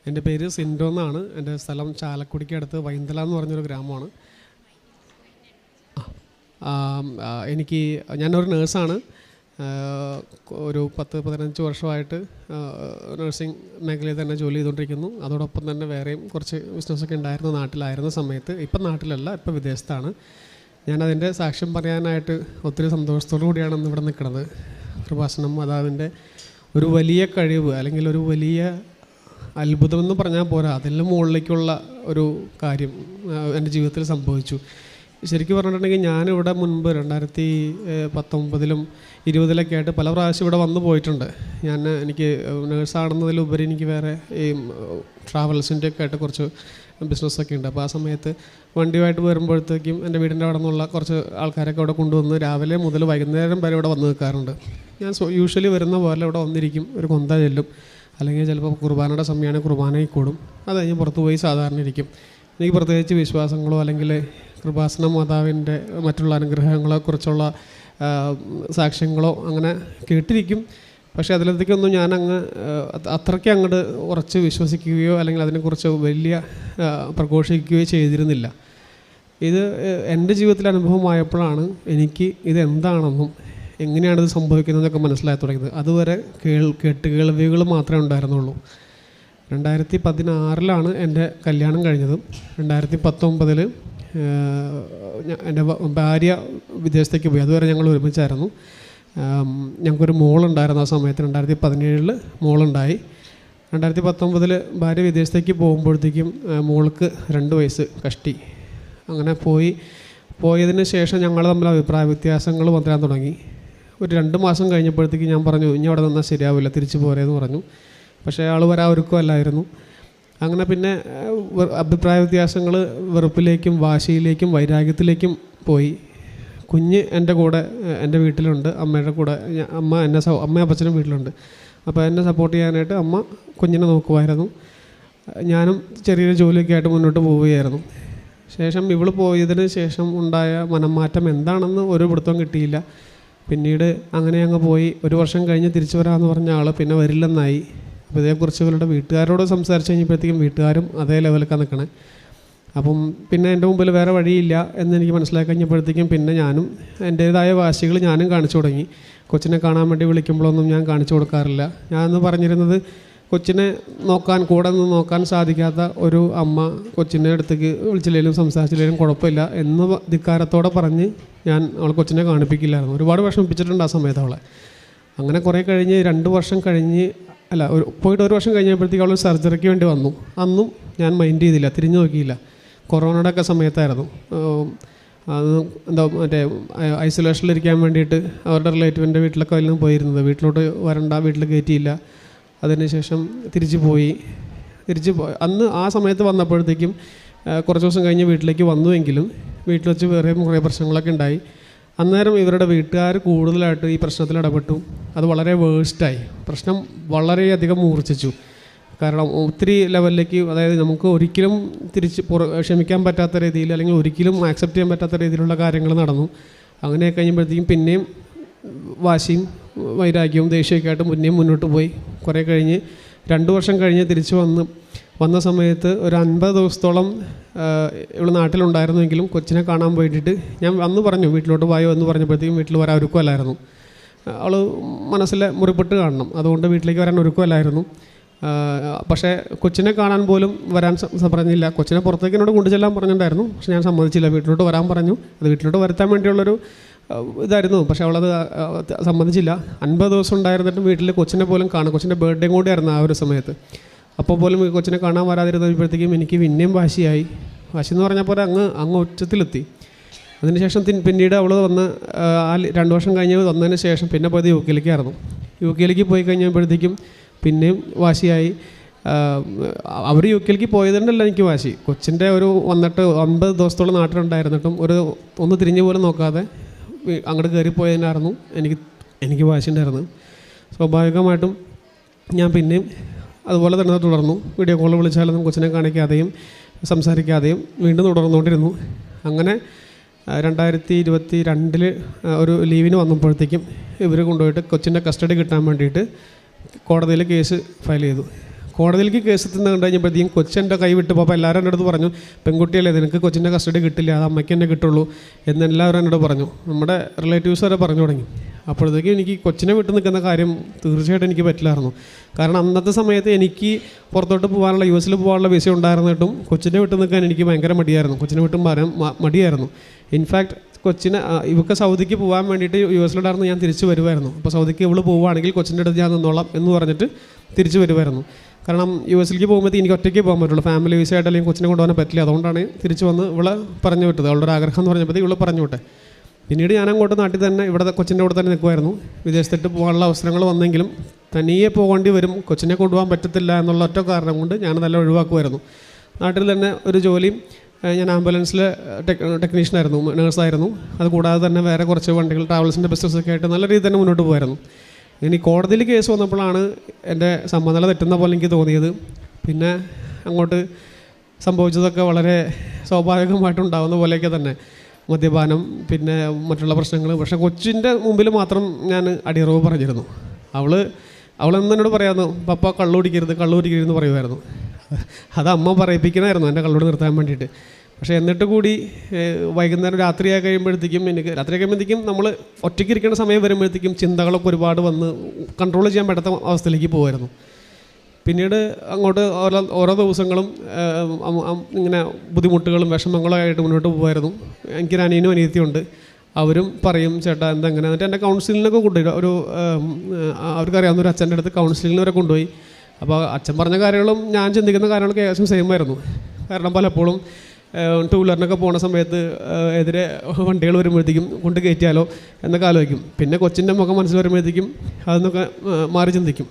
എൻ്റെ പേര് സിൻഡോ എന്നാണ്. എൻ്റെ സ്ഥലം ചാലക്കുടിക്ക് അടുത്ത് വൈന്തല എന്ന് പറഞ്ഞൊരു ഗ്രാമമാണ്. ഞാനൊരു നേഴ്സാണ്. ഒരു 10-15 വർഷമായിട്ട് നഴ്സിംഗ് മേഖലയിൽ തന്നെ ജോലി ചെയ്തുകൊണ്ടിരിക്കുന്നു. അതോടൊപ്പം തന്നെ വേറെയും കുറച്ച് ബിസിനസ്സൊക്കെ ഉണ്ടായിരുന്നു നാട്ടിലായിരുന്ന സമയത്ത്. ഇപ്പം നാട്ടിലല്ല, ഇപ്പം വിദേശത്താണ്. ഞാനതിൻ്റെ സാക്ഷ്യം പറയാനായിട്ട് ഒത്തിരി സന്തോഷത്തോടു കൂടിയാണ് ഇന്ന് ഇവിടെ നിൽക്കുന്നത്. കൃപാസനം മാതാവിൻ്റെ ഒരു വലിയ കഴിവ് അല്ലെങ്കിൽ ഒരു വലിയ അത്ഭുതമെന്ന് പറഞ്ഞാൽ പോരാ, അതിലും മുകളിലേക്കുള്ള ഒരു കാര്യം എൻ്റെ ജീവിതത്തിൽ സംഭവിച്ചു. ശരിക്കും പറഞ്ഞിട്ടുണ്ടെങ്കിൽ ഞാനിവിടെ മുൻപ് 2019-ലും 20-ലൊക്കെ ആയിട്ട് പല പ്രാവശ്യം ഇവിടെ വന്നു പോയിട്ടുണ്ട്. എനിക്ക് നേഴ്സാണെന്നതിലുപരി എനിക്ക് വേറെ ഈ ട്രാവൽസിൻ്റെ ഒക്കെ ആയിട്ട് കുറച്ച് ബിസിനസ്സൊക്കെ ഉണ്ട്. അപ്പോൾ ആ സമയത്ത് വണ്ടിയുമായിട്ട് വരുമ്പോഴത്തേക്കും എൻ്റെ വീടിൻ്റെ അവിടെ നിന്നുള്ള കുറച്ച് ആൾക്കാരൊക്കെ അവിടെ കൊണ്ടുവന്ന് രാവിലെ മുതൽ വൈകുന്നേരം വരെ ഇവിടെ വന്ന് നിൽക്കാറുണ്ട്. ഞാൻ യൂഷ്വലി വരുന്ന പോലെ ഇവിടെ വന്നിരിക്കും, ഒരു കൊന്ത ചെല്ലും, അല്ലെങ്കിൽ ചിലപ്പോൾ കുർബാനയുടെ സമയമാണ് കുർബാനയിൽ കൂടും. അത് കഴിഞ്ഞ് പുറത്ത് പോയി സാധാരണ ഇരിക്കും. എനിക്ക് പ്രത്യേകിച്ച് വിശ്വാസങ്ങളോ അല്ലെങ്കിൽ കൃപാസന മാതാവിൻ്റെ മറ്റുള്ള അനുഗ്രഹങ്ങളെക്കുറിച്ചുള്ള സാക്ഷ്യങ്ങളോ അങ്ങനെ കേട്ടിരിക്കും. പക്ഷേ അതിലത്തേക്കൊന്നും ഞാനങ്ങ് അത്രയ്ക്ക് അങ്ങോട്ട് ഉറച്ച് വിശ്വസിക്കുകയോ അല്ലെങ്കിൽ അതിനെക്കുറിച്ച് വലിയ പ്രഘോഷിക്കുകയോ ചെയ്തിരുന്നില്ല. ഇത് എൻ്റെ ജീവിതത്തിലെ അനുഭവമായപ്പോഴാണ് എനിക്ക് ഇതെന്താണെന്നും എങ്ങനെയാണിത് സംഭവിക്കുന്നതെന്നൊക്കെ മനസ്സിലായി തുടങ്ങിയത്. അതുവരെ കേട്ടുകേൾവികൾ മാത്രമേ ഉണ്ടായിരുന്നുള്ളൂ. 2016-ലാണ് എൻ്റെ കല്യാണം കഴിഞ്ഞത്. 2019-ൽ എൻ്റെ ഭാര്യ വിദേശത്തേക്ക് പോയി. അതുവരെ ഞങ്ങൾ ഒരുമിച്ചായിരുന്നു. ഞങ്ങൾക്കൊരു മോളുണ്ടായിരുന്നു ആ സമയത്ത്. 2017-ൽ മോളുണ്ടായി. 2019-ൽ ഭാര്യ വിദേശത്തേക്ക് പോകുമ്പോഴത്തേക്കും മോൾക്ക് 2 വയസ്സ് കഷ്ടി. അങ്ങനെ പോയതിന് ശേഷം ഞങ്ങൾ തമ്മിൽ അഭിപ്രായ വ്യത്യാസങ്ങൾ വരാൻ തുടങ്ങി. ഒരു 2 മാസം കഴിഞ്ഞപ്പോഴത്തേക്ക് ഞാൻ പറഞ്ഞു, ഇനി അവിടെ നിന്നാൽ ശരിയാവില്ല, തിരിച്ചു പോരേന്ന് പറഞ്ഞു. പക്ഷേ ആൾ വരാൻ ഒരുക്കമല്ലായിരുന്നു. അങ്ങനെ പിന്നെ അഭിപ്രായ വ്യത്യാസങ്ങൾ വെറുപ്പിലേക്കും വാശിയിലേക്കും വൈരാഗ്യത്തിലേക്കും പോയി. കുഞ്ഞ് എൻ്റെ കൂടെ എൻ്റെ വീട്ടിലുണ്ട്, അമ്മയുടെ കൂടെ. അമ്മയും അപ്പച്ചനും വീട്ടിലുണ്ട്. അപ്പോൾ എന്നെ സപ്പോർട്ട് ചെയ്യാനായിട്ട് അമ്മ കുഞ്ഞിനെ നോക്കുമായിരുന്നു. ഞാനും ചെറിയൊരു ജോലിയൊക്കെ ആയിട്ട് മുന്നോട്ട് പോവുകയായിരുന്നു. ശേഷം ഇവൾ പോയതിന് ശേഷം ഉണ്ടായ മനംമാറ്റം എന്താണെന്ന് ഒരു പിടുത്തവും കിട്ടിയില്ല. പിന്നീട് അങ്ങനെ അങ്ങ് പോയി. 1 വർഷം കഴിഞ്ഞ് തിരിച്ചു വരാമെന്ന് പറഞ്ഞ ആൾ പിന്നെ വരില്ലെന്നായി. അപ്പോൾ ഇതേക്കുറിച്ച് ഇവരുടെ വീട്ടുകാരോട് സംസാരിച്ച് കഴിഞ്ഞപ്പോഴത്തേക്കും വീട്ടുകാരും അതേ ലെവലിലേക്കാണ് നിൽക്കണേ. അപ്പം പിന്നെ എൻ്റെ മുമ്പിൽ വേറെ വഴിയില്ല എന്നെനിക്ക് മനസ്സിലാക്കി കഴിഞ്ഞപ്പോഴത്തേക്കും പിന്നെ ഞാനും എൻ്റേതായ വാശികൾ ഞാനും കാണിച്ചു തുടങ്ങി. കൊച്ചിനെ കാണാൻ വേണ്ടി വിളിക്കുമ്പോഴൊന്നും ഞാൻ കാണിച്ചു കൊടുക്കാറില്ല. ഞാനെന്ന് പറഞ്ഞിരുന്നത്, കൊച്ചിനെ കൂടെ നിന്ന് നോക്കാൻ സാധിക്കാത്ത ഒരു അമ്മ കൊച്ചിൻ്റെ അടുത്തേക്ക് വിളിച്ചില്ലെങ്കിലും സംസാരിച്ചില്ലെങ്കിലും കുഴപ്പമില്ല എന്ന് ധിക്കാരത്തോടെ പറഞ്ഞ് അവൾ കൊച്ചിനെ കാണിപ്പിക്കില്ലായിരുന്നു. ഒരുപാട് വിഷമിപ്പിച്ചിട്ടുണ്ട് ആ സമയത്ത് അവളെ. അങ്ങനെ കുറേ കഴിഞ്ഞ് 2 വർഷം കഴിഞ്ഞ് പോയിട്ട് 1 വർഷം കഴിഞ്ഞപ്പോഴത്തേക്ക് അവൾ സർജറിക്ക് വേണ്ടി വന്നു. അന്നും ഞാൻ മൈൻഡ് ചെയ്തില്ല, തിരിഞ്ഞു നോക്കിയില്ല. കൊറോണയുടെ ഒക്കെ സമയത്തായിരുന്നു. മറ്റേ ഐസൊലേഷനിലിരിക്കാൻ വേണ്ടിയിട്ട് അവരുടെ റിലേറ്റീവിൻ്റെ വീട്ടിലൊക്കെ വല്ലതും പോയിരുന്നത്. വീട്ടിലോട്ട് വരണ്ട, വീട്ടിൽ കയറ്റിയില്ല. അതിനുശേഷം തിരിച്ചു പോയി. അന്ന് ആ സമയത്ത് വന്നപ്പോഴത്തേക്കും കുറച്ച് ദിവസം കഴിഞ്ഞ് വീട്ടിലേക്ക് വന്നുവെങ്കിലും വീട്ടിൽ വെച്ച് വേറെ കുറേ പ്രശ്നങ്ങളൊക്കെ ഉണ്ടായി. അന്നേരം ഇവരുടെ വീട്ടുകാർ കൂടുതലായിട്ട് ഈ പ്രശ്നത്തിൽ ഇടപെട്ടു. അത് വളരെ വേഴ്സ്റ്റായി. പ്രശ്നം വളരെയധികം മൂർച്ഛിച്ചു. കാരണം ഒത്തിരി ലെവലിലേക്ക്, അതായത് നമുക്ക് ഒരിക്കലും ക്ഷമിക്കാൻ പറ്റാത്ത രീതിയിൽ അല്ലെങ്കിൽ ഒരിക്കലും ആക്സെപ്റ്റ് ചെയ്യാൻ പറ്റാത്ത രീതിയിലുള്ള കാര്യങ്ങൾ നടന്നു. അങ്ങനെ കഴിയുമ്പോഴത്തേക്കും പിന്നെയും വാശിയും വൈരാഗ്യവും ദേഷ്യമൊക്കെ ആയിട്ട് മുന്നോട്ട് പോയി. കുറേ കഴിഞ്ഞ് 2 വർഷം കഴിഞ്ഞ് തിരിച്ചു വന്ന സമയത്ത് ഒരു 50 ദിവസത്തോളം ഇവൾ നാട്ടിലുണ്ടായിരുന്നെങ്കിലും കൊച്ചിനെ കാണാൻ വേണ്ടിയിട്ട് ഞാൻ അന്ന് പറഞ്ഞു, വീട്ടിലോട്ട് പോയോ എന്ന് പറഞ്ഞപ്പോഴത്തേക്കും വീട്ടിൽ വരാൻ ഒരുക്കമല്ലായിരുന്നു. അവൾ മനസ്സിലെ മുറിപ്പെട്ട് കാണണം, അതുകൊണ്ട് വീട്ടിലേക്ക് വരാൻ ഒരുക്കമല്ലായിരുന്നു. പക്ഷേ കൊച്ചിനെ കാണാൻ പോലും വരാൻ പറഞ്ഞില്ല. കൊച്ചിനെ പുറത്തേക്ക് എന്നോട് കൊണ്ടുചെല്ലാൻ പറഞ്ഞിട്ടുണ്ടായിരുന്നു. പക്ഷെ ഞാൻ സമ്മതിച്ചില്ല. വീട്ടിലോട്ട് വരാൻ പറഞ്ഞു. അത് വീട്ടിലോട്ട് വരുത്താൻ വേണ്ടിയുള്ളൊരു ഇതായിരുന്നു. പക്ഷെ അവളത് സമ്മതിച്ചില്ല. 50 ദിവസം ഉണ്ടായിരുന്നിട്ടും വീട്ടിൽ കൊച്ചിനെ പോലും കൊച്ചിൻ്റെ ബർത്ത്ഡേ കൂടി ആയിരുന്നു ആ ഒരു സമയത്ത്. അപ്പോൾ പോലും കൊച്ചിനെ കാണാൻ വരാതിരുന്നപ്പോഴത്തേക്കും എനിക്ക് പിന്നെയും വാശി എന്ന് പറഞ്ഞപ്പോൾ അങ്ങ് ഉച്ചത്തിലെത്തി. അതിനുശേഷം പിന്നീട് അവൾ വന്ന് 2 വർഷം കഴിഞ്ഞ് വന്നതിന് ശേഷം പിന്നെ പോയത് UK-ലേക്കായിരുന്നു. UK-ലേക്ക് പോയി കഴിഞ്ഞപ്പോഴത്തേക്കും പിന്നെയും വാശിയായി. അവർ UK-ലേക്ക് പോയതുകൊണ്ടല്ല എനിക്ക് വാശി. കൊച്ചിൻ്റെ വന്നിട്ട് 50 ദിവസത്തോളം നാട്ടിലുണ്ടായിരുന്നിട്ടും ഒന്ന് തിരിഞ്ഞു പോലും നോക്കാതെ അങ്ങോട്ട് കയറിപ്പോയതിനായിരുന്നു എനിക്ക് വാശി ഉണ്ടായിരുന്നത്. സ്വാഭാവികമായിട്ടും ഞാൻ പിന്നെയും അതുപോലെ തന്നെ തുടർന്നു. വീഡിയോ കോൾ വിളിച്ചാലൊന്നും കൊച്ചിനെ കാണിക്കാതെയും സംസാരിക്കാതെയും വീണ്ടും തുടർന്നുകൊണ്ടിരുന്നു. അങ്ങനെ 2022 ഒരു ലീവിന് വന്നപ്പോഴത്തേക്കും ഇവർ കൊണ്ടുപോയിട്ട് കൊച്ചിൻ്റെ കസ്റ്റഡി കിട്ടാൻ വേണ്ടിയിട്ട് കോടതിയിൽ കേസ് ഫയൽ ചെയ്തു. കോടതിയിലേക്ക് കേസ് എത്തുന്നത് കണ്ടു കഴിഞ്ഞപ്പോഴത്തേക്കും കൊച്ചെൻ്റെ കൈ വിട്ടു. അപ്പോൾ എല്ലാവരും എൻ്റെ അടുത്ത് പറഞ്ഞു, പെൺകുട്ടിയല്ലേ, നിനക്ക് കൊച്ചിൻ്റെ കസ്റ്റഡി കിട്ടില്ല, അത് അമ്മയ്ക്ക് തന്നെ കിട്ടുള്ളൂ എന്നെല്ലാവരും എന്നോട് പറഞ്ഞു. നമ്മുടെ റിലേറ്റീവ്സ് വരെ പറഞ്ഞു തുടങ്ങി. അപ്പോഴത്തേക്കും എനിക്ക് കൊച്ചിനെ വിട്ട് നിൽക്കുന്ന കാര്യം തീർച്ചയായിട്ടും എനിക്ക് പറ്റില്ലായിരുന്നു. കാരണം അന്നത്തെ സമയത്ത് എനിക്ക് പുറത്തോട്ട് പോകാനുള്ള US പോകാനുള്ള വിസ ഉണ്ടായിരുന്നിട്ടും കൊച്ചിനെ വിട്ട് നിൽക്കാൻ എനിക്ക് ഭയങ്കര മടിയായിരുന്നു. കൊച്ചിനെ വിട്ടും വരാൻ മടിയായിരുന്നു. ഇൻഫാക്ട് കൊച്ചിനെ ഇവർക്ക് സൗദിക്ക് പോകാൻ വേണ്ടിയിട്ട് US ഞാൻ തിരിച്ച് വരുമായിരുന്നു. അപ്പോൾ സൗദിക്ക് ഇവള് പോവുകയാണെങ്കിൽ കൊച്ചിൻ്റെ അടുത്ത് ഞാൻ നിന്നോളാം എന്ന് പറഞ്ഞിട്ട് തിരിച്ച് വരുമായിരുന്നു. കാരണം US പോകുമ്പോഴത്തേക്ക് എനിക്ക് ഒറ്റയ്ക്ക് പോകാൻ പറ്റുള്ളൂ, ഫാമിലി വിസ ആയിട്ട് അല്ലെങ്കിൽ കൊച്ചിനെ കൊണ്ടുപോകാൻ പറ്റില്ല. അതുകൊണ്ടാണ് തിരിച്ച് വന്ന് ഇവളെ പറഞ്ഞു വിട്ടത്. അവളുടെ ഒരു ആഗ്രഹം എന്ന് പറഞ്ഞപ്പോഴത്തേക്ക് ഇവള് പറഞ്ഞു വിട്ടെ. പിന്നീട് ഞാൻ അങ്ങോട്ട് നാട്ടിൽ തന്നെ ഇവിടെ കൊച്ചിൻ്റെ കൂടെ തന്നെ നിൽക്കുമായിരുന്നു. വിദേശത്തിട്ട് പോകാനുള്ള അവസരങ്ങൾ വന്നെങ്കിലും തനിയെ പോകേണ്ടി വരും, കൊച്ചിനെ കൊണ്ടുപോകാൻ പറ്റത്തില്ല എന്നുള്ള ഒറ്റ കാരണം കൊണ്ട് ഞാൻ നല്ല ഒഴിവാക്കുമായിരുന്നു. നാട്ടിൽ തന്നെ ഒരു ജോലിയും, ഞാൻ ആംബുലൻസിലെ ടെക്നീഷ്യനായിരുന്നു, നേഴ്സായിരുന്നു. അതുകൂടാതെ തന്നെ വേറെ കുറച്ച് വണ്ടികൾ, ട്രാവൽസിൻ്റെ ബിസിനസ്സൊക്കെ ആയിട്ട് നല്ല രീതിയിൽ തന്നെ മുന്നോട്ട് പോകുമായിരുന്നു. ഇനി കോടതിയിൽ കേസ് വന്നപ്പോഴാണ് എൻ്റെ സമനില തെറ്റുന്ന പോലെ എനിക്ക് തോന്നിയത്. പിന്നെ അങ്ങോട്ട് സംഭവിച്ചതൊക്കെ വളരെ സ്വാഭാവികമായിട്ടുണ്ടാകുന്ന പോലെയൊക്കെ തന്നെ, മദ്യപാനം, പിന്നെ മറ്റുള്ള പ്രശ്നങ്ങൾ. പക്ഷേ കൊച്ചിൻ്റെ മുമ്പിൽ മാത്രം ഞാൻ അടിയറവ് പറഞ്ഞിരുന്നു. അവളെന്ന് എന്നോട് പറയാമെന്ന്, പപ്പ കള്ളുപിടിക്കരുതെന്ന് പറയുമായിരുന്നു. അത് അമ്മ പറയിപ്പിക്കണമായിരുന്നു എൻ്റെ കള്ളോട് നിർത്താൻ വേണ്ടിയിട്ട്. പക്ഷേ എന്നിട്ട് കൂടി വൈകുന്നേരം രാത്രിയായി കഴിയുമ്പോഴത്തേക്കും നമ്മൾ ഒറ്റയ്ക്ക് ഇരിക്കുന്ന സമയം വരുമ്പോഴത്തേക്കും ചിന്തകളൊക്കെ ഒരുപാട് വന്ന് കൺട്രോൾ ചെയ്യാൻ പറ്റാത്ത അവസ്ഥയിലേക്ക് പോകുമായിരുന്നു. പിന്നീട് അങ്ങോട്ട് ഓരോ ദിവസങ്ങളും ഇങ്ങനെ ബുദ്ധിമുട്ടുകളും വിഷമങ്ങളും ആയിട്ട് മുന്നോട്ട് പോകുമായിരുന്നു. എനിക്കൊരു അനിയനും അനിയത്തിയുണ്ട്. അവരും പറയും, ചേട്ടാ എന്തെങ്ങനെ. എന്നിട്ട് എൻ്റെ കൗൺസിലിനൊക്കെ കൊണ്ടുപോയി, അവർക്കറിയാവുന്ന ഒരു അച്ഛൻ്റെ അടുത്ത് കൗൺസിലിങ്ങിന് വരെ കൊണ്ടുപോയി. അപ്പോൾ അച്ഛൻ പറഞ്ഞ കാര്യങ്ങളും ഞാൻ ചിന്തിക്കുന്ന കാര്യങ്ങളൊക്കെ ഏകദേശം സെയിം ആയിരുന്നു. കാരണം പലപ്പോഴും 2 വീലറിനൊക്കെ പോകുന്ന സമയത്ത് എതിരെ വണ്ടികൾ വരുമ്പോഴത്തേക്കും കൊണ്ട് കയറ്റിയാലോ എന്നൊക്കെ ആലോചിക്കും. പിന്നെ കൊച്ചിൻ്റെ മുഖം മനസ്സിൽ വരുമ്പോഴത്തേക്കും അതൊന്നൊക്കെ മാറി ചിന്തിക്കും.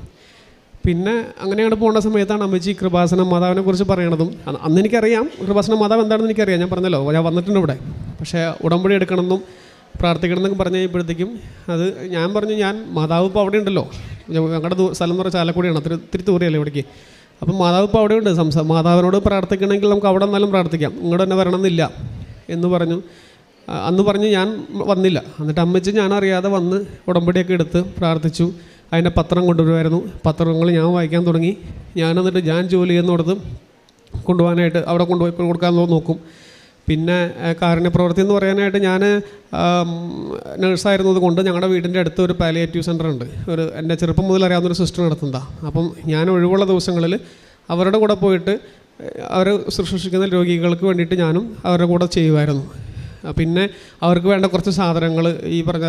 പിന്നെ അങ്ങനെയാണ് പോകുന്ന സമയത്താണ് അമ്മച്ചി കൃപാസന മാതാവിനെ കുറിച്ച് പറയണതും. അന്ന് എനിക്കറിയാം കൃപാസന മാതാവ് എന്താണെന്ന് എനിക്കറിയാം, ഞാൻ പറഞ്ഞല്ലോ, ഞാൻ വന്നിട്ടുണ്ട് ഇവിടെ. പക്ഷേ ഉടമ്പടി എടുക്കണമെന്നും പ്രാർത്ഥിക്കണം എന്നൊക്കെ പറഞ്ഞു കഴിഞ്ഞപ്പോഴത്തേക്കും അത് ഞാൻ പറഞ്ഞു, ഞാൻ മാതാവ് ഇപ്പോൾ അവിടെ ഉണ്ടല്ലോ, ഞങ്ങളുടെ സ്ഥലം എന്ന് പറഞ്ഞാൽ ചാലക്കുടിയാണ്, ഇത്തിരി ദൂരെയല്ലേ ഇവിടേക്ക്. അപ്പം മാതാവ് ഇപ്പോൾ അവിടെ ഉണ്ട്, മാതാവിനോട് പ്രാർത്ഥിക്കണമെങ്കിൽ നമുക്ക് അവിടെ നിന്നാലും പ്രാർത്ഥിക്കാം, ഇങ്ങോട്ട് തന്നെ വരണമെന്നില്ല എന്ന് പറഞ്ഞു. അന്ന് പറഞ്ഞ് ഞാൻ വന്നില്ല. എന്നിട്ട് അമ്മച്ചി ഞാനറിയാതെ വന്ന് ഉടമ്പടിയൊക്കെ എടുത്ത് പ്രാർത്ഥിച്ചു. അതിൻ്റെ പത്രം കൊണ്ടുവരുമായിരുന്നു. പത്രങ്ങൾ ഞാൻ വായിക്കാൻ തുടങ്ങി. എന്നിട്ട് ഞാൻ ജോലി ചെയ്യുന്നിടത്ത് കൊണ്ടുപോകാനായിട്ട് അവിടെ കൊണ്ടുപോയി കൊടുക്കാൻ നോക്കും. പിന്നെ കാരുണ്യപ്രവൃത്തി എന്ന് പറയാനായിട്ട് ഞാൻ നഴ്സായിരുന്നത് കൊണ്ട് ഞങ്ങളുടെ വീടിൻ്റെ അടുത്ത് ഒരു പാലിയേറ്റീവ് സെൻ്റർ ഉണ്ട്. എൻ്റെ ചെറുപ്പം മുതൽ അറിയാവുന്നൊരു സിസ്റ്റർ നടത്തുന്നതാണ്. അപ്പം ഞാൻ ഒഴിവുള്ള ദിവസങ്ങളിൽ അവരുടെ കൂടെ പോയിട്ട് അവർ ശുശ്രൂഷിക്കുന്ന രോഗികൾക്ക് വേണ്ടിയിട്ട് ഞാനും അവരുടെ കൂടെ ചെയ്യുമായിരുന്നു. പിന്നെ അവർക്ക് വേണ്ട കുറച്ച് സാധനങ്ങൾ, ഈ പറഞ്ഞ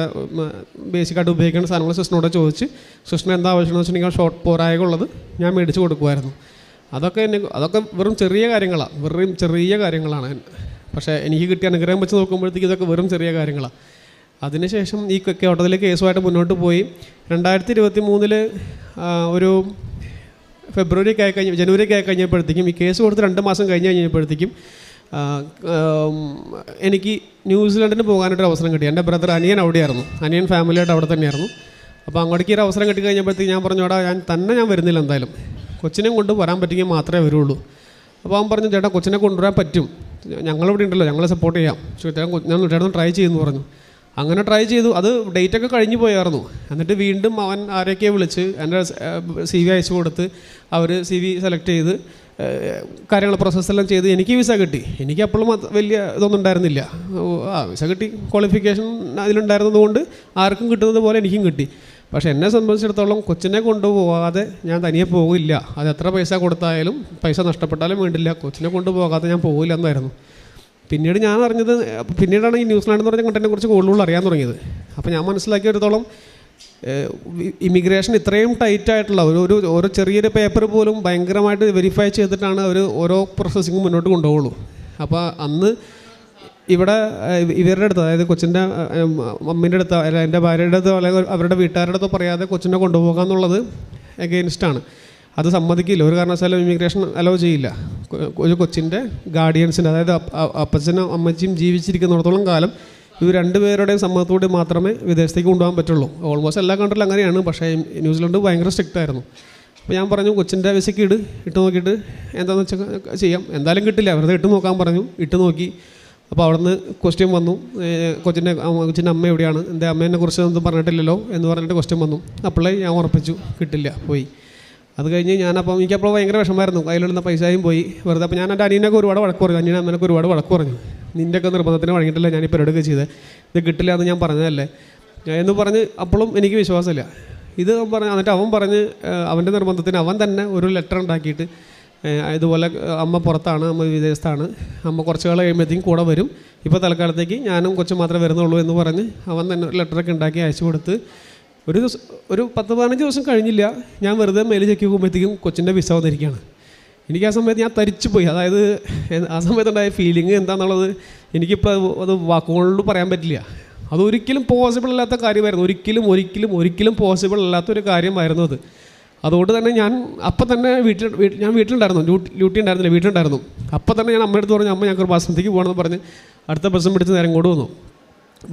ബേസിക്കായിട്ട് ഉപയോഗിക്കുന്ന സാധനങ്ങൾ സിസ്റ്ററിനോട് ചോദിച്ച് സിസ്റ്ററിന് എന്താ ആവശ്യമെന്ന് വെച്ചിട്ടുണ്ടെങ്കിൽ പോരായകുള്ളത് ഞാൻ മേടിച്ച് കൊടുക്കുമായിരുന്നു. അതൊക്കെ വെറും ചെറിയ കാര്യങ്ങളാണ്. പക്ഷേ എനിക്ക് കിട്ടിയ അനുഗ്രഹം വെച്ച് നോക്കുമ്പോഴത്തേക്ക് ഇതൊക്കെ വെറും ചെറിയ കാര്യങ്ങളാണ്. അതിനുശേഷം ഈ കോടതിയിലെ കേസുമായിട്ട് മുന്നോട്ട് പോയി. 2023 ഒരു ജനുവരി ആയി കഴിഞ്ഞപ്പോഴത്തേക്കും, ഈ കേസ് കൊടുത്ത് 2 മാസം കഴിഞ്ഞപ്പോഴത്തേക്കും എനിക്ക് ന്യൂസിലൻഡിന് പോകാനായിട്ടൊരു അവസരം കിട്ടി. എൻ്റെ ബ്രദർ അനിയൻ അവിടെയായിരുന്നു, അനിയൻ ഫാമിലിയായിട്ട് അവിടെ തന്നെയായിരുന്നു. അപ്പോൾ അങ്ങോട്ടേക്ക് ഒരു അവസരം കിട്ടി കഴിഞ്ഞപ്പോഴത്തേക്ക് ഞാൻ പറഞ്ഞു, ഞാൻ വരുന്നില്ല, എന്തായാലും കൊച്ചിനെയും കൊണ്ട് വരാൻ പറ്റുമെങ്കിൽ മാത്രമേ വരുള്ളൂ. അപ്പോൾ അവൻ പറഞ്ഞു, ചേട്ടാ കൊച്ചിനെ കൊണ്ടുവരാൻ പറ്റും, ഞങ്ങളിവിടെ ഉണ്ടല്ലോ, ഞങ്ങളെ സപ്പോർട്ട് ചെയ്യാം, ഞാൻ ചേട്ടൻ ട്രൈ ചെയ്യുമെന്ന് പറഞ്ഞു. അങ്ങനെ ട്രൈ ചെയ്തു. അത് ഡേറ്റൊക്കെ കഴിഞ്ഞു പോയായിരുന്നു. എന്നിട്ട് വീണ്ടും അവൻ ആരെയൊക്കെയോ വിളിച്ച് എൻ്റെ CV അയച്ചു കൊടുത്ത് അവർ CV സെലക്ട് ചെയ്ത് കാര്യങ്ങൾ പ്രോസസ്സെല്ലാം ചെയ്ത് എനിക്ക് വിസ കിട്ടി. എനിക്ക് അപ്പോഴും വലിയ ഇതൊന്നും ഉണ്ടായിരുന്നില്ല. വിസ കിട്ടി, ക്വാളിഫിക്കേഷൻ അതിലുണ്ടായിരുന്നത് കൊണ്ട് ആർക്കും കിട്ടുന്നത് പോലെ എനിക്കും കിട്ടി. പക്ഷേ എന്നെ സംബന്ധിച്ചിടത്തോളം കൊച്ചിനെ കൊണ്ടുപോകാതെ ഞാൻ തനിയെ പോകില്ല. അത് എത്ര പൈസ കൊടുത്തായാലും, പൈസ നഷ്ടപ്പെട്ടാലും വേണ്ടില്ല, കൊച്ചിനെ കൊണ്ടുപോകാതെ ഞാൻ പോകില്ല എന്നായിരുന്നു. പിന്നീട് ഞാൻ അറിഞ്ഞത്, പിന്നീടാണ് ഈ ന്യൂസിലാൻഡ് എന്ന് പറഞ്ഞ കണ്ടതിനെ കുറിച്ച് കൂടുതൽ അറിയാൻ തുടങ്ങിയത്. അപ്പോൾ ഞാൻ മനസ്സിലാക്കിയെടുത്തോളം ഇമിഗ്രേഷൻ ഇത്രയും ടൈറ്റായിട്ടുള്ള ഓരോ ചെറിയൊരു പേപ്പർ പോലും ഭയങ്കരമായിട്ട് വെരിഫൈ ചെയ്തിട്ടാണ് അവർ ഓരോ പ്രോസസ്സിങ്ങും മുന്നോട്ട് കൊണ്ടുപോകുള്ളൂ. അപ്പോൾ അന്ന് ഇവിടെ ഇവരുടെ അടുത്ത്, അതായത് കൊച്ചിൻ്റെ മമ്മീൻ്റെ അടുത്ത്, അല്ല എൻ്റെ ഭാര്യയുടെ അടുത്തോ അല്ലെങ്കിൽ അവരുടെ വീട്ടുകാരുടെ അടുത്തോ പറയാതെ കൊച്ചിനെ കൊണ്ടുപോകുക എന്നുള്ളത് എഗെയിൻസ്റ്റാണ്. അത് സമ്മതിക്കില്ല, ഒരു കാരണവശാലും ഇമിഗ്രേഷൻ അലോ ചെയ്യില്ല. ഒരു കൊച്ചിൻ്റെ ഗാർഡിയൻസിൻ്റെ, അതായത് അപ്പച്ചനും അമ്മച്ചിയും ജീവിച്ചിരിക്കുന്നിടത്തോളം കാലം ഇവർ 2 പേരുടെയും സമ്മതത്തോടെ മാത്രമേ വിദേശത്തേക്ക് കൊണ്ടുപോകാൻ പറ്റുള്ളൂ. ഓൾമോസ്റ്റ് എല്ലാ കൺട്രിയിലും അങ്ങനെയാണ്. പക്ഷേ ന്യൂസിലൻഡ് ഭയങ്കര സ്ട്രിക്റ്റ് ആയിരുന്നു. അപ്പോൾ ഞാൻ പറഞ്ഞു, കൊച്ചിൻ്റെ വിസയ്ക്ക് ഇട്ട് നോക്കിയിട്ട് എന്താണെന്ന് വെച്ചാൽ ചെയ്യാം. എന്തായാലും കിട്ടില്ല, വെറുതെ ഇട്ട് നോക്കാൻ പറഞ്ഞു. ഇട്ട് നോക്കി. അപ്പോൾ അവിടെ നിന്ന് ക്വസ്റ്റ്യൻ വന്നു, കൊച്ചിൻ്റെ അമ്മ എവിടെയാണ്, എൻ്റെ അമ്മേനെ കുറിച്ച് ഒന്നും പറഞ്ഞിട്ടില്ലല്ലോ എന്ന് പറഞ്ഞിട്ട് ക്വസ്റ്റ്യൻ വന്നു. അപ്പോഴേ ഞാൻ ഉറപ്പിച്ചു കിട്ടില്ല, പോയി. അത് കഴിഞ്ഞ് ഞാനപ്പം എനിക്കപ്പോൾ ഭയങ്കര വിഷമമായിരുന്നു, കയ്യിലുള്ള പൈസയും പോയി വെറുതെ. അപ്പോൾ ഞാൻ എൻ്റെ അനിയനൊക്കെ ഒരുപാട് വഴക്ക് പറഞ്ഞു, അനിയനെ അമ്മനൊക്കെ ഒരുപാട് വഴക്ക് പറഞ്ഞു. നിൻ്റെയൊക്കെ നിർബന്ധത്തിന് വഴങ്ങിയിട്ടില്ല ഞാൻ ഈ പരിപാടിയൊക്കെ ചെയ്തത്, ഇത് കിട്ടില്ല എന്ന് ഞാൻ പറഞ്ഞതല്ലേ എന്ന് പറഞ്ഞ്. അപ്പോഴും എനിക്ക് വിശ്വാസമില്ല ഇത് പറഞ്ഞ്. എന്നിട്ട് അവൻ പറഞ്ഞ് അവൻ്റെ നിർബന്ധത്തിന് അവൻ തന്നെ ഒരു ലെറ്റർ ഉണ്ടാക്കിയിട്ട് ഇതുപോലെ അമ്മ പുറത്താണ്, അമ്മ വിദേശത്താണ്, അമ്മ കുറച്ച് കാലം കഴിയുമ്പോഴത്തേക്കും കൂടെ വരും, ഇപ്പോൾ തൽക്കാലത്തേക്ക് ഞാനും കൊച്ചും മാത്രമേ വരുന്നുള്ളൂ എന്ന് പറഞ്ഞ് അവൻ തന്നെ ഒരു ലെറ്ററൊക്കെ ഉണ്ടാക്കി അയച്ചു കൊടുത്ത്. ഒരു 10-15 ദിവസം കഴിഞ്ഞില്ല, ഞാൻ വെറുതെ മെയിൽ ചെക്ക് ചെയ്യുമ്പോഴത്തേക്കും കൊച്ചിൻ്റെ വിസ വന്നിരിക്കുകയാണ്. എനിക്ക് ആ സമയത്ത് ഞാൻ തരിച്ചു പോയി. അതായത് ആ സമയത്തുണ്ടായ ഫീലിംഗ് എന്താണെന്നുള്ളത് എനിക്കിപ്പോൾ അത് വാക്കുകൊണ്ട് പറയാൻ പറ്റില്ല. അതൊരിക്കലും പോസിബിൾ അല്ലാത്ത കാര്യമായിരുന്നു, ഒരിക്കലും പോസിബിൾ അല്ലാത്തൊരു കാര്യമായിരുന്നു അത്. അതുകൊണ്ട് തന്നെ ഞാൻ അപ്പം തന്നെ ഞാൻ വീട്ടിലുണ്ടായിരുന്നു, ഡ്യൂട്ടി ഉണ്ടായിരുന്നില്ല, വീട്ടിലുണ്ടായിരുന്നു. അപ്പം തന്നെ ഞാൻ അമ്മയുടെ അടുത്ത് പറഞ്ഞു, അമ്മ ഞങ്ങൾക്ക് ഒരു ബസ്സിലേക്ക് പോകണമെന്ന് പറഞ്ഞ് അടുത്ത ബസ്സും പിടിച്ച് നേരം കൊണ്ട് വന്നു.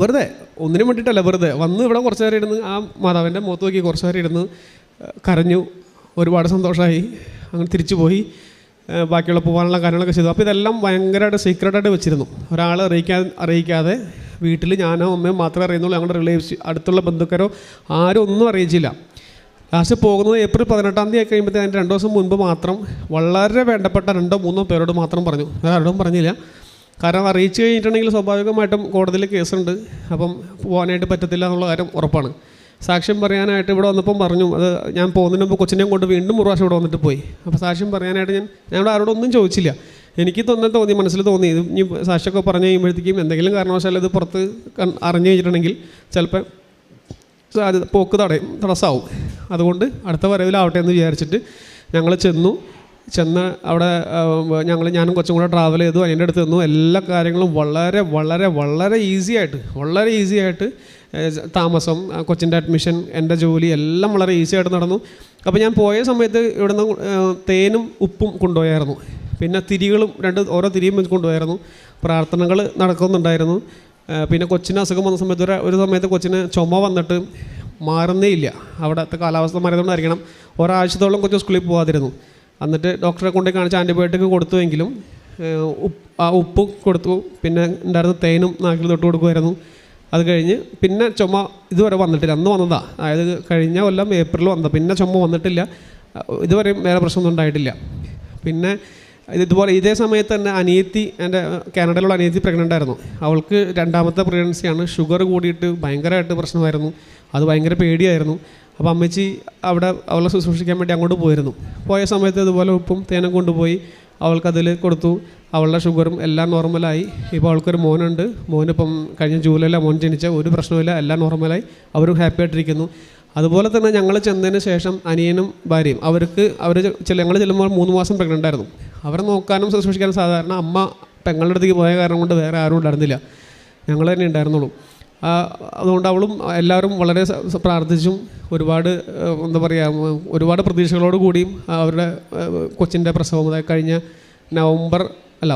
വെറുതെ ഒന്നിനും വേണ്ടിയിട്ടല്ല, വെറുതെ വന്ന് ഇവിടെ കുറച്ച് നേരം ഇരുന്ന് ആ മാതാവിൻ്റെ മുഖത്ത് നോക്കി കുറച്ച് നേരം ഇരുന്ന് കരഞ്ഞു, ഒരുപാട് സന്തോഷമായി. അങ്ങനെ തിരിച്ചു പോയി, ബാക്കിയുള്ള പോകാനുള്ള കാര്യങ്ങളൊക്കെ ചെയ്തു. അപ്പോൾ ഇതെല്ലാം ഭയങ്കരമായിട്ട് സീക്രട്ടായിട്ട് വെച്ചിരുന്നു. ഒരാൾ അറിയിക്കാതെ വീട്ടിൽ ഞാനോ അമ്മയോ മാത്രമേ അറിയുന്നുള്ളൂ. ഞങ്ങളുടെ റിലേറ്റീവ്സ്, അടുത്തുള്ള ബന്ധുക്കാരോ ആരും ഒന്നും അറിയിച്ചില്ല. ലാസ്റ്റ് പോകുന്നത് ഏപ്രിൽ 18-ാം തീയതി കഴിയുമ്പോഴത്തേക്ക് അതിൻ്റെ 2 ദിവസം മുൻപ് മാത്രം വളരെ വേണ്ടപ്പെട്ട 2-3 പേരോട് മാത്രം പറഞ്ഞു, ആരോടും പറഞ്ഞില്ല. കാരണം അറിയിച്ചു കഴിഞ്ഞിട്ടുണ്ടെങ്കിൽ സ്വാഭാവികമായിട്ടും കോടതിയിൽ കേസുണ്ട്, അപ്പം പോകാനായിട്ട് പറ്റത്തില്ല എന്നുള്ള കാര്യം ഉറപ്പാണ്. സാക്ഷ്യം പറയാനായിട്ട് ഇവിടെ വന്നപ്പം പറഞ്ഞു, അത് ഞാൻ പോകുന്നതിന് മുമ്പ് കൊച്ചിനെയും കൊണ്ട് വീണ്ടും ഒരു പ്രാവശ്യം ഇവിടെ വന്നിട്ട് പോയി. അപ്പോൾ സാക്ഷ്യം പറയാനായിട്ട് ഞാൻ ആരോടൊന്നും ചോദിച്ചില്ല. എനിക്ക് തോന്നി, മനസ്സിൽ തോന്നി, ഇത് ഇനി സാക്ഷിയൊക്കെ പറഞ്ഞു കഴിയുമ്പോഴത്തേക്കും എന്തെങ്കിലും കാരണവശാൽ ഇത് പുറത്ത് അറിഞ്ഞു കഴിഞ്ഞിട്ടുണ്ടെങ്കിൽ ചിലപ്പോൾ അത് പോക്ക് തടസ്സമാവും. അതുകൊണ്ട് അടുത്ത വരവിലാവട്ടെ എന്ന് വിചാരിച്ചിട്ട് ഞങ്ങൾ ചെന്ന് അവിടെ ഞാനും കൊച്ചും കൂടെ ട്രാവൽ ചെയ്തു. അതിൻ്റെ അടുത്ത് നിന്നു എല്ലാ കാര്യങ്ങളും വളരെ ഈസി ആയിട്ട് താമസം, കൊച്ചിൻ്റെ അഡ്മിഷൻ, എൻ്റെ ജോലി എല്ലാം വളരെ ഈസി ആയിട്ട് നടന്നു. അപ്പോൾ ഞാൻ പോയ സമയത്ത് ഇവിടുന്ന് തേനും ഉപ്പും കൊണ്ടുപോയായിരുന്നു, പിന്നെ തിരികളും ഓരോ തിരിയും കൊണ്ടുപോയായിരുന്നു. പ്രാർത്ഥനകൾ നടക്കുന്നുണ്ടായിരുന്നു. പിന്നെ കൊച്ചിന് അസുഖം വന്ന സമയത്ത് ഒരു സമയത്ത് കൊച്ചിന് ചുമ വന്നിട്ട് മാറുന്നേ ഇല്ല. അവിടുത്തെ കാലാവസ്ഥ മാറിയതുകൊണ്ടായിരിക്കണം ഒരാഴ്ചത്തോളം കൊച്ചു സ്കൂളിൽ പോകാതിരുന്നു. എന്നിട്ട് ഡോക്ടറെ കൊണ്ട് കാണിച്ച് ആൻറ്റിബയോട്ടിക് കൊടുത്തുവെങ്കിലും ആ ഉപ്പ് കൊടുത്തു, പിന്നെ ഉണ്ടായിരുന്ന തേനും നാക്കിൽ തൊട്ട് കൊടുക്കുമായിരുന്നു. അത് കഴിഞ്ഞ് പിന്നെ ചുമ ഇതുവരെ വന്നിട്ടില്ല. അന്ന് വന്നതാണ്, അതായത് കഴിഞ്ഞ കൊല്ലം ഏപ്രിൽ വന്നത്. പിന്നെ ചുമ വന്നിട്ടില്ല, ഇതുവരെയും വേറെ പ്രശ്നമൊന്നും ഉണ്ടായിട്ടില്ല. പിന്നെ ഇതുപോലെ ഇതേ സമയത്ത് തന്നെ എൻ്റെ കാനഡയിലുള്ള അനിയത്തി പ്രഗ്നൻ്റ് ആയിരുന്നു. അവൾക്ക് 2ാമത്തെ പ്രഗ്നൻസിയാണ്. ഷുഗർ കൂടിയിട്ട് ഭയങ്കരമായിട്ട് പ്രശ്നമായിരുന്നു, അത് ഭയങ്കര പേടിയായിരുന്നു. അപ്പോൾ അമ്മച്ചി അവിടെ അവളെ ശുശ്രൂഷിക്കാൻ വേണ്ടി അങ്ങോട്ട് പോയ സമയത്ത് ഇതുപോലെ ഉപ്പും തേനും കൊണ്ടുപോയി അവൾക്കതിൽ കൊടുത്തു. അവളുടെ ഷുഗറും എല്ലാം നോർമലായി. ഇപ്പോൾ അവൾക്കൊരു മോനുണ്ട്. മോനിപ്പം കഴിഞ്ഞ ജൂലൈയിലാണ് മോൻ ജനിച്ച, ഒരു പ്രശ്നമില്ല, എല്ലാം നോർമലായി, അവരും ഹാപ്പി ആയിട്ടിരിക്കുന്നു. അതുപോലെ തന്നെ ഞങ്ങൾ ചെന്നതിന് ശേഷം അനിയനും ഭാര്യയും ഞങ്ങൾ ചെല്ലുമ്പോൾ 3 മാസം പ്രഗ്നൻ്റ് ആയിരുന്നു. അവരെ നോക്കാനും ശുശ്രൂഷിക്കാനും സാധാരണ അമ്മ പെങ്ങളുടെ അടുത്തേക്ക് പോയ കാരണം കൊണ്ട് വേറെ ആരും ഉണ്ടായിരുന്നില്ല, ഞങ്ങൾ തന്നെ ഉണ്ടായിരുന്നുള്ളൂ. അതുകൊണ്ട് അവളും എല്ലാവരും വളരെ പ്രാർത്ഥിച്ചും ഒരുപാട് പ്രതീക്ഷകളോട് കൂടിയും അവരുടെ കൊച്ചിൻ്റെ പ്രസവം, അതായത് കഴിഞ്ഞ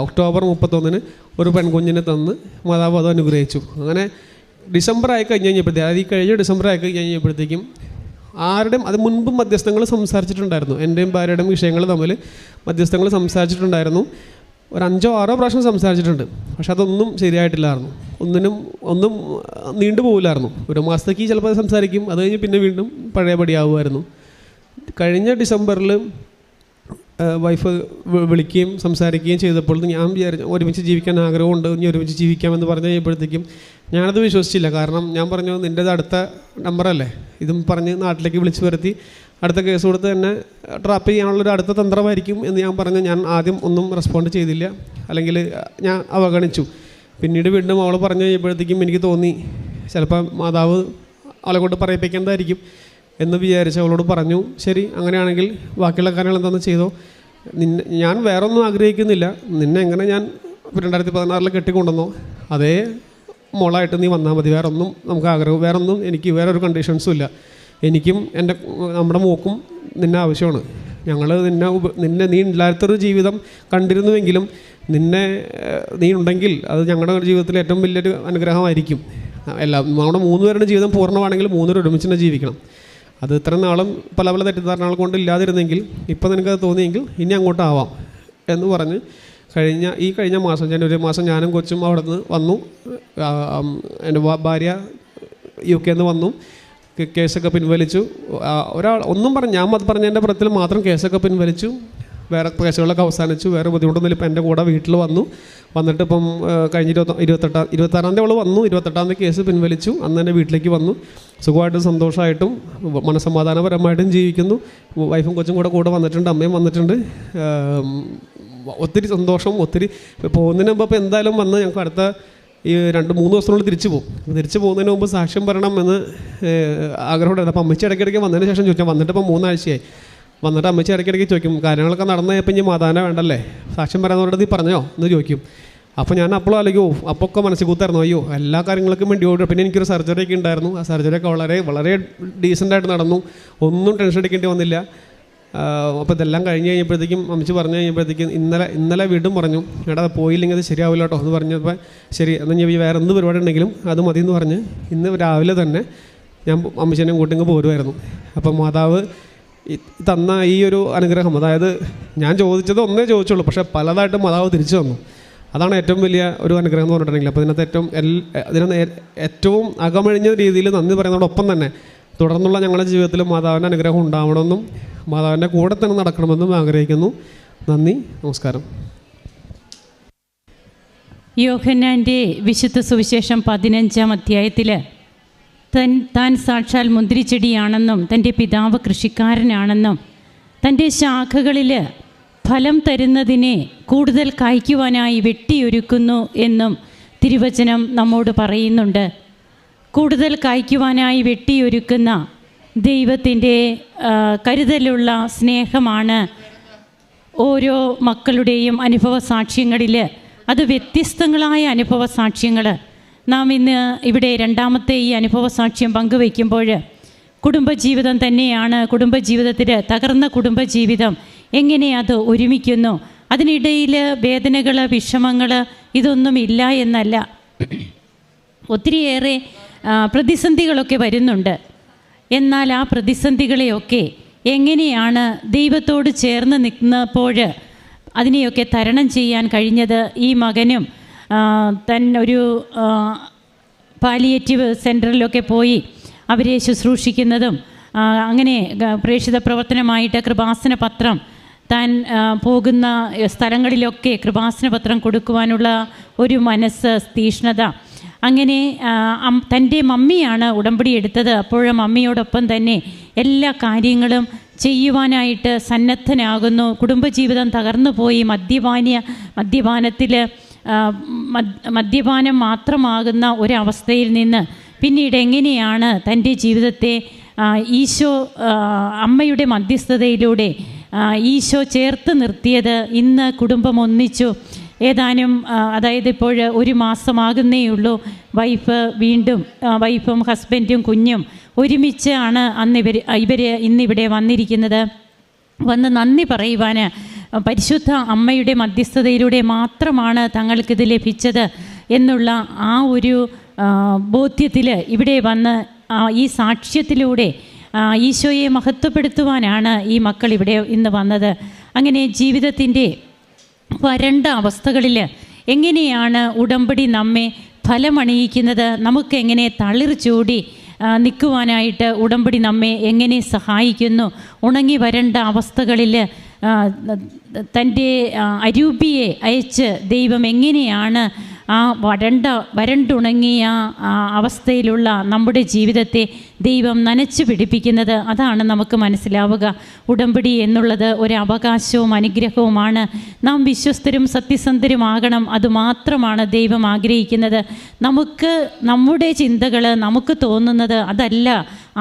ഒക്ടോബർ 31 ഒരു പെൺകുഞ്ഞിനെ തന്ന് മാതാവ് അത് അനുഗ്രഹിച്ചു. അങ്ങനെ ഡിസംബർ ആയി കഴിഞ്ഞപ്പോഴത്തേക്കും, അതായത് ഈ കഴിഞ്ഞ ഡിസംബർ ആയി കഴിഞ്ഞപ്പോഴത്തേക്കും ആരുടെയും അത് മുൻപ് മധ്യസ്ഥങ്ങൾ സംസാരിച്ചിട്ടുണ്ടായിരുന്നു. എൻ്റെയും ഭാര്യയുടെയും വിഷയങ്ങൾ തമ്മിൽ മധ്യസ്ഥങ്ങൾ സംസാരിച്ചിട്ടുണ്ടായിരുന്നു. ഒരു 5-6 പ്രാവശ്യം സംസാരിച്ചിട്ടുണ്ട്. പക്ഷെ അതൊന്നും ശരിയായിട്ടില്ലായിരുന്നു. ഒന്നും നീണ്ടുപോകില്ലായിരുന്നു. 1 മാസത്തേക്ക് ചിലപ്പോൾ സംസാരിക്കും, അത് കഴിഞ്ഞ് പിന്നെ വീണ്ടും പഴയപടിയാവുമായിരുന്നു. കഴിഞ്ഞ ഡിസംബറിൽ വൈഫ് വിളിക്കുകയും സംസാരിക്കുകയും ചെയ്തപ്പോൾ ഞാൻ വിചാരിച്ചു ഒരുമിച്ച് ജീവിക്കാൻ ആഗ്രഹമുണ്ട്, ഇനി ഒരുമിച്ച് ജീവിക്കാമെന്ന് പറഞ്ഞു കഴിഞ്ഞപ്പോഴത്തേക്കും ഞാനത് വിശ്വസിച്ചില്ല. കാരണം ഞാൻ പറഞ്ഞു, നിൻ്റേത് അടുത്ത നമ്പറല്ലേ, ഇതും പറഞ്ഞ് നാട്ടിലേക്ക് വിളിച്ചു വരുത്തി അടുത്ത കേസ് കൊടുത്ത് തന്നെ ട്രാപ്പ് ചെയ്യാനുള്ളൊരു അടുത്ത തന്ത്രമായിരിക്കും എന്ന് ഞാൻ പറഞ്ഞു. ഞാൻ ആദ്യം ഒന്നും റെസ്പോണ്ട് ചെയ്തില്ല, അല്ലെങ്കിൽ ഞാൻ അവഗണിച്ചു. പിന്നീട് വീണ്ടും അവൾ പറഞ്ഞു കഴിയുമ്പോഴത്തേക്കും എനിക്ക് തോന്നി ചിലപ്പോൾ മാതാവ് അവളെ കൊണ്ട് പറയിപ്പിക്കേണ്ടതായിരിക്കും എന്ന് വിചാരിച്ച് അവളോട് പറഞ്ഞു, ശരി അങ്ങനെയാണെങ്കിൽ ബാക്കിയുള്ള കാര്യങ്ങൾ എന്താണെന്ന് ചെയ്തോ, ഞാൻ വേറെ ഒന്നും ആഗ്രഹിക്കുന്നില്ല, നിന്നെ എങ്ങനെ ഞാൻ 2016 കെട്ടിക്കൊണ്ടുവന്നോ അതേ മോളായിട്ട് നീ വന്നാൽ മതി, വേറൊന്നും നമുക്ക് ആഗ്രഹം, വേറൊന്നും എനിക്ക് വേറൊരു കണ്ടീഷൻസും ഇല്ല. എനിക്കും നമ്മുടെ മോക്കും നിന്നെ ആവശ്യമാണ്. ഞങ്ങൾ നീ ഇല്ലാത്തൊരു ജീവിതം കണ്ടിരുന്നുവെങ്കിലും നീ ഉണ്ടെങ്കിൽ അത് ഞങ്ങളുടെ ജീവിതത്തിൽ ഏറ്റവും വലിയൊരു അനുഗ്രഹമായിരിക്കും. നമ്മുടെ 3 പേരുടെ ജീവിതം പൂർണ്ണമാണെങ്കിൽ 3 പേരും ഒരുമിച്ച് തന്നെ ജീവിക്കണം. അത് ഇത്ര നാളും പല തെറ്റിദ്ധാരണകൾ കൊണ്ട് ഇല്ലാതിരുന്നെങ്കിൽ ഇപ്പോൾ നിനക്കത് തോന്നിയെങ്കിൽ ഇനി അങ്ങോട്ടാവാം എന്ന് പറഞ്ഞ് കഴിഞ്ഞ മാസം ജനുവരി മാസം ഞാനും കൊച്ചും അവിടെ നിന്ന് വന്നു. എൻ്റെ ഭാര്യ UK നിന്ന് വന്നു. കേസൊക്കെ പിൻവലിച്ചു. ഒന്നും ഞാൻ അത് പറഞ്ഞതിൻ്റെ പുറത്തിൽ മാത്രം കേസൊക്കെ പിൻവലിച്ചു. വേറെ കേസുകളൊക്കെ അവസാനിച്ചു. വേറെ ബുദ്ധിമുട്ടൊന്നുമില്ല. ഇപ്പം എൻ്റെ കൂടെ വീട്ടിൽ വന്നിട്ട് ഇപ്പം കഴിഞ്ഞ 26-ാം തീയതി അവൾ വന്നു. 28-ാം തീയതി കേസ് പിൻവലിച്ചു. അന്ന് തന്നെ വീട്ടിലേക്ക് വന്നു. സുഖമായിട്ടും സന്തോഷമായിട്ടും മനസ്സമാധാനപരമായിട്ടും ജീവിക്കുന്നു. വൈഫും കൊച്ചും കൂടെ വന്നിട്ടുണ്ട്, അമ്മയും വന്നിട്ടുണ്ട്. ഒത്തിരി സന്തോഷം. ഒത്തിരി പോകുന്നതിന് മുമ്പ് അപ്പോൾ എന്തായാലും വന്ന് ഞങ്ങൾക്ക് അടുത്ത ഈ 2-3 ദിവസത്തിനുള്ളിൽ തിരിച്ചു പോകും. തിരിച്ചു പോകുന്നതിന് മുമ്പ് സാക്ഷ്യം പറയണം എന്ന് ആഗ്രഹമുണ്ടായിരുന്നു. അപ്പോൾ അമ്മച്ചി ഇടയ്ക്കിടയ്ക്ക് വന്നതിന് ശേഷം ചോദിച്ചാൽ വന്നിട്ട് ഇപ്പോൾ 3 ആഴ്ചയായി. വന്നിട്ട് അമ്മച്ചി ഇടയ്ക്കിടയ്ക്ക് ചോദിക്കും, കാര്യങ്ങളൊക്കെ നടന്നു കഴിഞ്ഞപ്പോൾ ഇനി മാതാവിനെ വേണ്ടല്ലേ, സാക്ഷ്യം പറയാന്നവരുടെ നീ പറഞ്ഞോ എന്ന് ചോദിക്കും. അപ്പോൾ ഞാൻ അപ്പോഴും ആലോചിക്കും, അപ്പോഴൊക്കെ മനസ്സിൽ കൂത്തായിരുന്നു, അയ്യോ എല്ലാ കാര്യങ്ങൾക്കും വേണ്ടി ഓടും. പിന്നെ എനിക്കൊരു സർജറി ഒക്കെ ഉണ്ടായിരുന്നു. ആ സർജറിയൊക്കെ വളരെ ഡീസൻ്റായിട്ട് നടന്നു. ഒന്നും ടെൻഷൻ അടിക്കേണ്ടി വന്നില്ല. അപ്പോൾ ഇതെല്ലാം കഴിഞ്ഞ് കഴിഞ്ഞപ്പോഴത്തേക്കും അമ്മച്ചി പറഞ്ഞു കഴിഞ്ഞപ്പോഴത്തേക്കും ഇന്നലെ വീണ്ടും പറഞ്ഞു, എടാ അത് പോയില്ലെങ്കിൽ അത് ശരിയാവില്ല കേട്ടോ എന്ന് പറഞ്ഞപ്പോൾ ശരി എന്നാൽ ഞാൻ വേറെ എന്ത് പരിപാടി ഉണ്ടെങ്കിലും അത് മതി എന്ന് പറഞ്ഞ് ഇന്ന് രാവിലെ തന്നെ ഞാൻ അമ്മച്ചേനെയും കൂട്ടിങ്ങ് പോരുമായിരുന്നു. അപ്പം മാതാവ് തന്ന ഈ ഒരു അനുഗ്രഹം, അതായത് ഞാൻ ചോദിച്ചത് ഒന്നേ ചോദിച്ചുള്ളൂ, പക്ഷേ പലതായിട്ട് മാതാവ് തിരിച്ചു തന്നു. അതാണ് ഏറ്റവും വലിയ ഒരു അനുഗ്രഹം എന്ന് പറഞ്ഞിട്ടുണ്ടെങ്കിൽ. അപ്പോൾ ഇതിനകത്ത് ഏറ്റവും അകമഴിഞ്ഞ രീതിയിൽ നന്ദി പറയുന്നതോടൊപ്പം തന്നെ തുടർന്നുള്ള ഞങ്ങളുടെ ജീവിതത്തിൽ മാതാവിൻ്റെ അനുഗ്രഹം ഉണ്ടാവണമെന്നും മാതാവിൻ്റെ കൂടെ തന്നെ നടക്കണമെന്നും ആഗ്രഹിക്കുന്നു. നന്ദി, നമസ്കാരം. യോഹന്നാൻ്റെ വിശുദ്ധ സുവിശേഷം 15-ാം അധ്യായത്തിൽ താൻ സാക്ഷാൽ മുന്തിരിച്ചെടിയാണെന്നും തൻ്റെ പിതാവ് കൃഷിക്കാരനാണെന്നും തൻ്റെ ശാഖകളിൽ ഫലം തരുന്നതിനെ കൂടുതൽ കായ്ക്കുവാനായി വെട്ടിയൊരുക്കുന്നു എന്നും തിരുവചനം നമ്മോട് പറയുന്നുണ്ട്. കൂടുതൽ കായ്ക്കുവാനായി വെട്ടിയൊരുക്കുന്ന ദൈവത്തിൻ്റെ കരുതലുള്ള സ്നേഹമാണ് ഓരോ മക്കളുടെയും അനുഭവ സാക്ഷ്യങ്ങളിൽ. അത് വ്യത്യസ്തങ്ങളായ അനുഭവ സാക്ഷ്യങ്ങൾ. നാം ഇന്ന് ഇവിടെ രണ്ടാമത്തെ ഈ അനുഭവ സാക്ഷ്യം പങ്കുവയ്ക്കുമ്പോൾ കുടുംബജീവിതം തന്നെയാണ്. കുടുംബജീവിതത്തിൽ തകർന്ന കുടുംബജീവിതം എങ്ങനെ അത് ഒരുമിക്കുന്നു, അതിനിടയിൽ വേദനകൾ, വിഷമങ്ങൾ ഇതൊന്നുമില്ല എന്നല്ല, ഒത്തിരിയേറെ പ്രതിസന്ധികളൊക്കെ വരുന്നുണ്ട്. എന്നാൽ ആ പ്രതിസന്ധികളെയൊക്കെ എങ്ങനെയാണ് ദൈവത്തോട് ചേർന്ന് നിൽക്കുന്നപ്പോൾ അതിനെയൊക്കെ തരണം ചെയ്യാൻ കഴിഞ്ഞത് ഈ മകനും ഒരു പാലിയേറ്റീവ് സെൻറ്ററിലൊക്കെ പോയി അവരെ ശുശ്രൂഷിക്കുന്നതും അങ്ങനെ പ്രേക്ഷിത പ്രവർത്തനമായിട്ട് കൃപാസന പത്രം താൻ പോകുന്ന സ്ഥലങ്ങളിലൊക്കെ കൃപാസന പത്രം കൊടുക്കുവാനുള്ള ഒരു മനസ്സ്, തീഷ്ണത, അങ്ങനെ തൻ്റെ മമ്മിയാണ് ഉടമ്പടി എടുത്തത്. അപ്പോഴും മമ്മിയോടൊപ്പം തന്നെ എല്ലാ കാര്യങ്ങളും ചെയ്യുവാനായിട്ട് സന്നദ്ധനാകുന്നു. കുടുംബജീവിതം തകർന്നു പോയി മദ്യപാനം മാത്രമാകുന്ന ഒരവസ്ഥയിൽ നിന്ന് പിന്നീട് എങ്ങനെയാണ് തൻ്റെ ജീവിതത്തെ ഈശോ അമ്മയുടെ മധ്യസ്ഥതയിലൂടെ ഈശോ ചേർത്ത് നിർത്തിയത്. ഇന്ന് കുടുംബം ഒന്നിച്ചു. ഏതാനും അതായത് ഇപ്പോൾ 1 മാസമാകുന്നേയുള്ളൂ. വൈഫും ഹസ്ബൻഡും കുഞ്ഞും ഒരുമിച്ചാണ് ഇവർ ഇന്നിവിടെ വന്നിരിക്കുന്നത്. വന്ന് നന്ദി പറയുവാൻ പരിശുദ്ധ അമ്മയുടെ മധ്യസ്ഥതയിലൂടെ മാത്രമാണ് തങ്ങൾക്കിത് ലഭിച്ചത് എന്നുള്ള ആ ഒരു ബോധ്യത്തിൽ ഇവിടെ വന്ന് ഈ സാക്ഷ്യത്തിലൂടെ ഈശോയെ മഹത്വപ്പെടുത്തുവാനാണ് ഈ മക്കൾ ഇവിടെ ഇന്ന് വന്നത്. അങ്ങനെ ജീവിതത്തിൻ്റെ വരണ്ട അവസ്ഥകളിൽ എങ്ങനെയാണ് ഉടമ്പടി നമ്മെ ഫലമണിയിക്കുന്നത്, നമുക്കെങ്ങനെ തളിർ ചൂടി നിൽക്കുവാനായിട്ട് ഉടമ്പടി നമ്മെ എങ്ങനെ സഹായിക്കുന്നു, ഉണങ്ങി വരണ്ട അവസ്ഥകളിൽ തൻ്റെ അരൂപിയെ അയച്ച് ദൈവം എങ്ങനെയാണ് ആ വരണ്ടുണങ്ങിയ അവസ്ഥയിലുള്ള നമ്മുടെ ജീവിതത്തെ ദൈവം നനച്ചു പിടിപ്പിക്കുന്നത്, അതാണ് നമുക്ക് മനസ്സിലാവുക. ഉടമ്പടി എന്നുള്ളത് ഒരു അവകാശവും അനുഗ്രഹവുമാണ്. നാം വിശ്വസ്തരും സത്യസന്ധരുമാകണം. അതുമാത്രമാണ് ദൈവം ആഗ്രഹിക്കുന്നത്. നമുക്ക് നമ്മുടെ ചിന്തകൾ, നമുക്ക് തോന്നുന്നത് അതല്ല,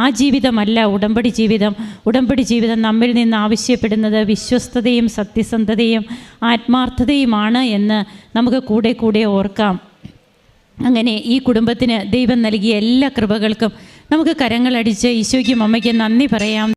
ആ ജീവിതമല്ല ഉടമ്പടി ജീവിതം. ഉടമ്പടി ജീവിതം നമ്മിൽ നിന്ന് ആവശ്യപ്പെടുന്നത് വിശ്വസ്തതയും സത്യസന്ധതയും ആത്മാർത്ഥതയുമാണ് എന്ന് നമുക്ക് കൂടെ ഓർക്കാം. അങ്ങനെ ഈ കുടുംബത്തിന് ദൈവം നൽകിയ എല്ലാ കൃപകൾക്കും നമുക്ക് കരങ്ങളടിച്ച് ഈശോയ്ക്കും അമ്മയ്ക്കും നന്ദി പറയാം.